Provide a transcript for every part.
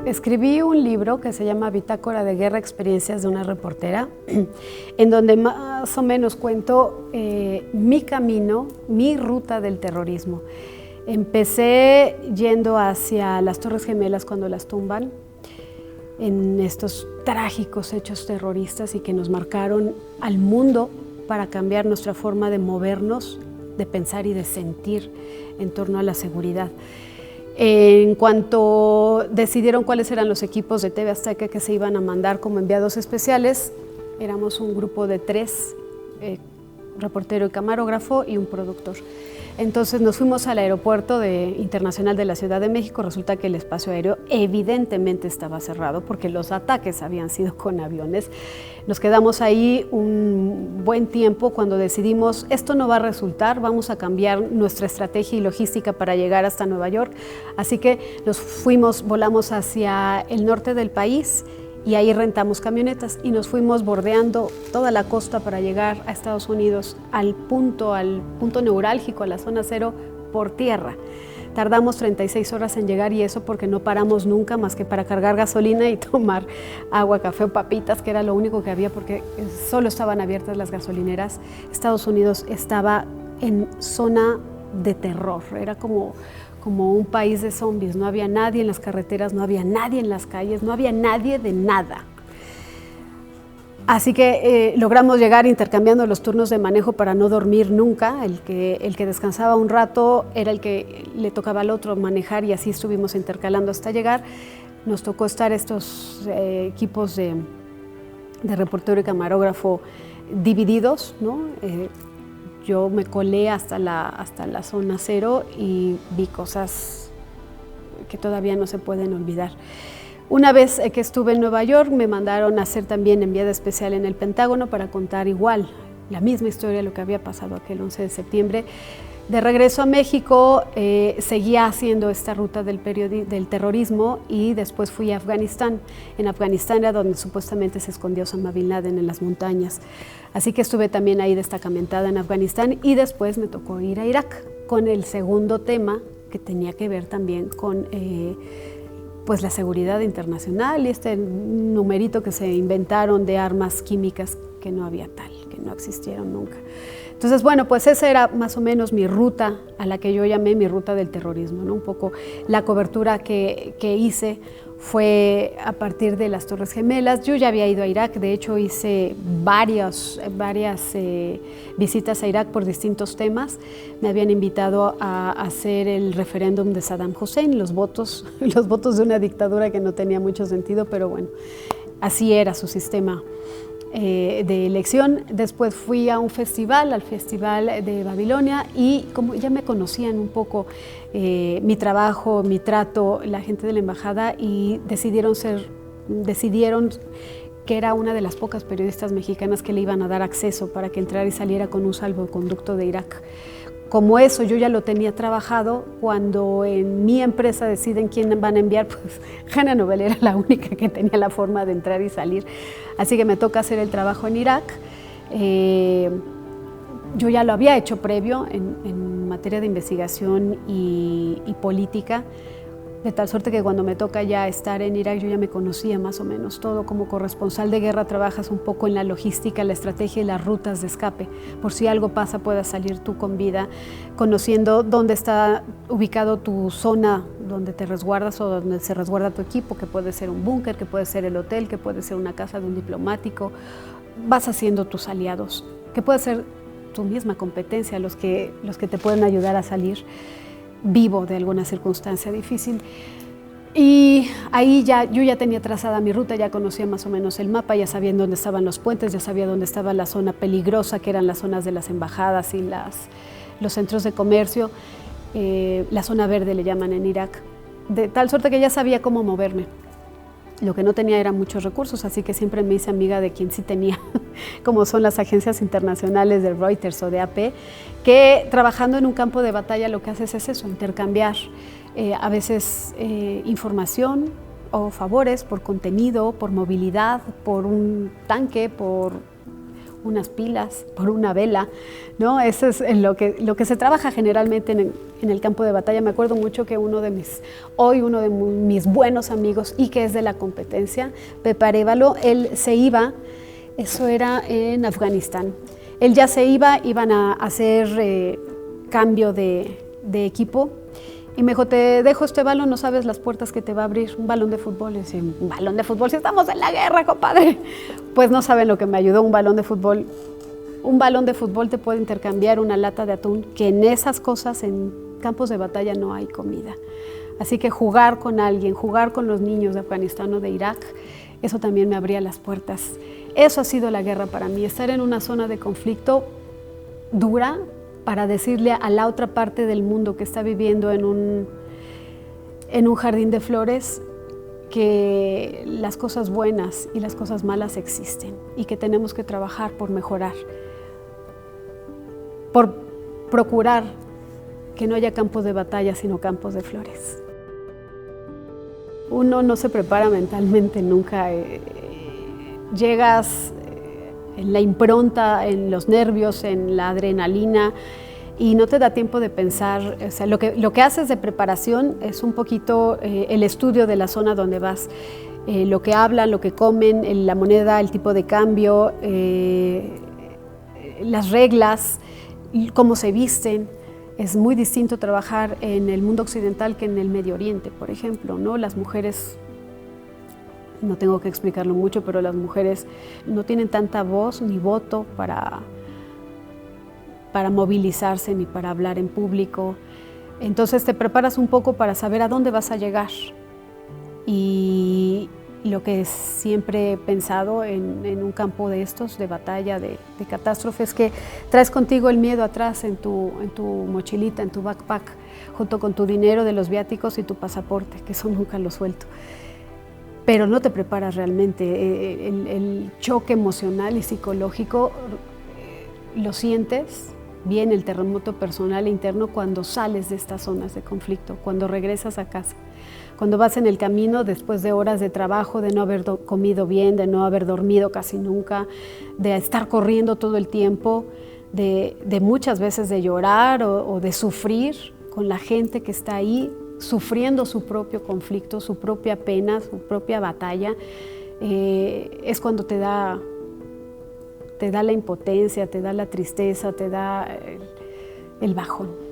escribí un libro que se llama Bitácora de Guerra, experiencias de una reportera, en donde más o menos cuento mi camino, mi ruta del terrorismo. Empecé yendo hacia las Torres Gemelas cuando las tumban, en estos trágicos hechos terroristas y que nos marcaron al mundo para cambiar nuestra forma de movernos, de pensar y de sentir en torno a la seguridad. En cuanto decidieron cuáles eran los equipos de TV Azteca que se iban a mandar como enviados especiales, éramos un grupo de 3, reportero y camarógrafo y un productor. Entonces nos fuimos al aeropuerto internacional de la Ciudad de México. Resulta que el espacio aéreo evidentemente estaba cerrado porque los ataques habían sido con aviones. Nos quedamos ahí un buen tiempo cuando decidimos, esto no va a resultar, vamos a cambiar nuestra estrategia y logística para llegar hasta Nueva York. Así que volamos hacia el norte del país y ahí rentamos camionetas y nos fuimos bordeando toda la costa para llegar a Estados Unidos al punto neurálgico, a la zona cero, por tierra. Tardamos 36 horas en llegar y eso porque no paramos nunca más que para cargar gasolina y tomar agua, café o papitas, que era lo único que había porque solo estaban abiertas las gasolineras. Estados Unidos estaba en zona de terror, era como un país de zombies, no había nadie en las carreteras, no había nadie en las calles, no había nadie de nada. Así que logramos llegar intercambiando los turnos de manejo para no dormir nunca. El que descansaba un rato era el que le tocaba al otro manejar y así estuvimos intercalando hasta llegar. Nos tocó estar estos equipos de reportero y camarógrafo divididos, ¿no? Yo me colé hasta la zona cero y vi cosas que todavía no se pueden olvidar. Una vez que estuve en Nueva York, me mandaron a hacer también enviada especial en el Pentágono para contar igual la misma historia de lo que había pasado aquel 11 de septiembre. De regreso a México, seguía haciendo esta ruta del terrorismo y después fui a Afganistán. En Afganistán era donde supuestamente se escondió Osama Bin Laden, en las montañas. Así que estuve también ahí destacamentada en Afganistán y después me tocó ir a Irak con el segundo tema que tenía que ver también con pues la seguridad internacional y este numerito que se inventaron de armas químicas que no había tal, que no existieron nunca. Entonces, bueno, pues esa era más o menos mi ruta, a la que yo llamé mi ruta del terrorismo, ¿no? Un poco la cobertura que hice fue a partir de las Torres Gemelas. Yo ya había ido a Irak, de hecho hice varias visitas a Irak por distintos temas. Me habían invitado a hacer el referéndum de Saddam Hussein, los votos de una dictadura que no tenía mucho sentido, pero bueno, así era su sistema de elección. Después fui a un festival, al Festival de Babilonia, y como ya me conocían un poco mi trabajo, mi trato, la gente de la embajada, y decidieron que era una de las pocas periodistas mexicanas que le iban a dar acceso para que entrara y saliera con un salvoconducto de Irak. Como eso yo ya lo tenía trabajado, cuando en mi empresa deciden quién van a enviar, pues Hanna Novel era la única que tenía la forma de entrar y salir. Así que me toca hacer el trabajo en Irak. Yo ya lo había hecho previo en materia de investigación y política, de tal suerte que cuando me toca ya estar en Irak yo ya me conocía más o menos todo. Como corresponsal de guerra trabajas un poco en la logística, la estrategia y las rutas de escape. Por si algo pasa puedas salir tú con vida, conociendo dónde está ubicado tu zona donde te resguardas o donde se resguarda tu equipo, que puede ser un búnker, que puede ser el hotel, que puede ser una casa de un diplomático. Vas haciendo tus aliados, que puede ser tu misma competencia, los que te pueden ayudar a salir vivo de alguna circunstancia difícil. Y ahí yo ya tenía trazada mi ruta, ya conocía más o menos el mapa, ya sabía dónde estaban los puentes, ya sabía dónde estaba la zona peligrosa, que eran las zonas de las embajadas y los centros de comercio. La zona verde le llaman en Irak, de tal suerte que ya sabía cómo moverme. Lo que no tenía eran muchos recursos, así que siempre me hice amiga de quien sí tenía, como son las agencias internacionales de Reuters o de AP, que trabajando en un campo de batalla lo que haces es eso, intercambiar a veces información o favores por contenido, por movilidad, por un tanque, por unas pilas, por una vela, ¿no? Eso es lo que se trabaja generalmente en el campo de batalla. Me acuerdo mucho que uno de mis buenos amigos y que es de la competencia, Pepe Arévalo, él se iba, eso era en Afganistán, él ya se iban a hacer cambio de equipo. Y me dijo, te dejo este balón, no sabes las puertas que te va a abrir, un balón de fútbol. Y decía, ¿un balón de fútbol? Si estamos en la guerra, compadre. Pues no saben lo que me ayudó un balón de fútbol. Un balón de fútbol te puede intercambiar una lata de atún, que en esas cosas, en campos de batalla, no hay comida. Así que jugar con alguien, jugar con los niños de Afganistán o de Irak, eso también me abría las puertas. Eso ha sido la guerra para mí, estar en una zona de conflicto dura, para decirle a la otra parte del mundo que está viviendo en un jardín de flores que las cosas buenas y las cosas malas existen y que tenemos que trabajar por mejorar, por procurar que no haya campos de batalla, sino campos de flores. Uno no se prepara mentalmente nunca, llegas en la impronta, en los nervios, en la adrenalina, y no te da tiempo de pensar. O sea, lo que haces de preparación es un poquito el estudio de la zona donde vas, lo que hablan, lo que comen, la moneda, el tipo de cambio, las reglas, cómo se visten. Es muy distinto trabajar en el mundo occidental que en el Medio Oriente, por ejemplo, ¿no? Las mujeres, no tengo que explicarlo mucho, pero las mujeres no tienen tanta voz ni voto para movilizarse ni para hablar en público. Entonces te preparas un poco para saber a dónde vas a llegar. Y lo que siempre he pensado en un campo de estos, de batalla, de catástrofe, es que traes contigo el miedo atrás en tu mochilita, en tu backpack, junto con tu dinero de los viáticos y tu pasaporte, que eso nunca lo suelto. Pero no te preparas realmente. El choque emocional y psicológico lo sientes bien, el terremoto personal e interno, cuando sales de estas zonas de conflicto, cuando regresas a casa, cuando vas en el camino después de horas de trabajo, de no haber comido bien, de no haber dormido casi nunca, de estar corriendo todo el tiempo, de muchas veces de llorar o de sufrir con la gente que está ahí, sufriendo su propio conflicto, su propia pena, su propia batalla. Es cuando te da la impotencia, te da la tristeza, te da el bajón.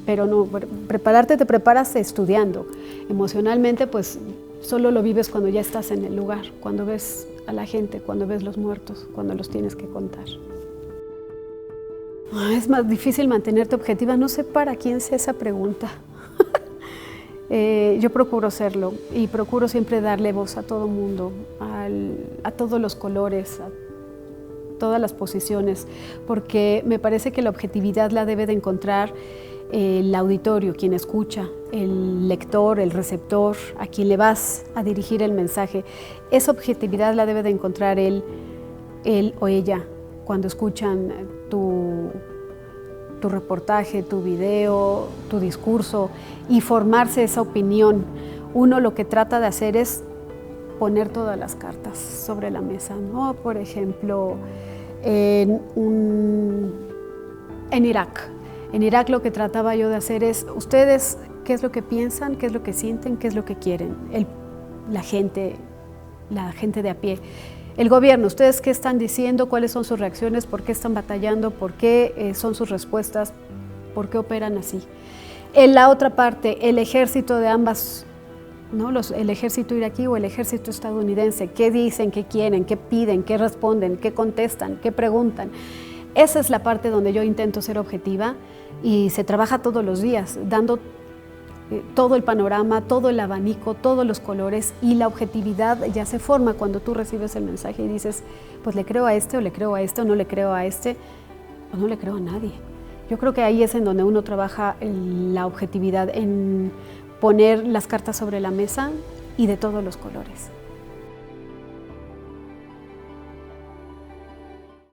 Pero no, prepararte te preparas estudiando. Emocionalmente, pues solo lo vives cuando ya estás en el lugar, cuando ves a la gente, cuando ves los muertos, cuando los tienes que contar. Es más difícil mantenerte objetiva, no sé para quién sea esa pregunta. Yo procuro serlo y procuro siempre darle voz a todo mundo, a todos los colores, a todas las posiciones, porque me parece que la objetividad la debe de encontrar el auditorio, quien escucha, el lector, el receptor, a quien le vas a dirigir el mensaje. Esa objetividad la debe de encontrar él o ella cuando escuchan tu reportaje, tu video, tu discurso, y formarse esa opinión. Uno lo que trata de hacer es poner todas las cartas sobre la mesa, ¿no? Por ejemplo, en Irak. En Irak lo que trataba yo de hacer es, ustedes, ¿qué es lo que piensan? ¿Qué es lo que sienten? ¿Qué es lo que quieren? La gente de a pie. El gobierno, ¿ustedes qué están diciendo? ¿Cuáles son sus reacciones? ¿Por qué están batallando? ¿Por qué son sus respuestas? ¿Por qué operan así? En la otra parte, el ejército de ambas, ¿no? El ejército iraquí o el ejército estadounidense, ¿qué dicen? ¿Qué quieren? ¿Qué piden? ¿Qué responden? ¿Qué contestan? ¿Qué preguntan? Esa es la parte donde yo intento ser objetiva y se trabaja todos los días, dando todo el panorama, todo el abanico, todos los colores, y la objetividad ya se forma cuando tú recibes el mensaje y dices, pues le creo a este o le creo a este o no le creo a este o no le creo a nadie. Yo creo que ahí es en donde uno trabaja la objetividad, en poner las cartas sobre la mesa y de todos los colores.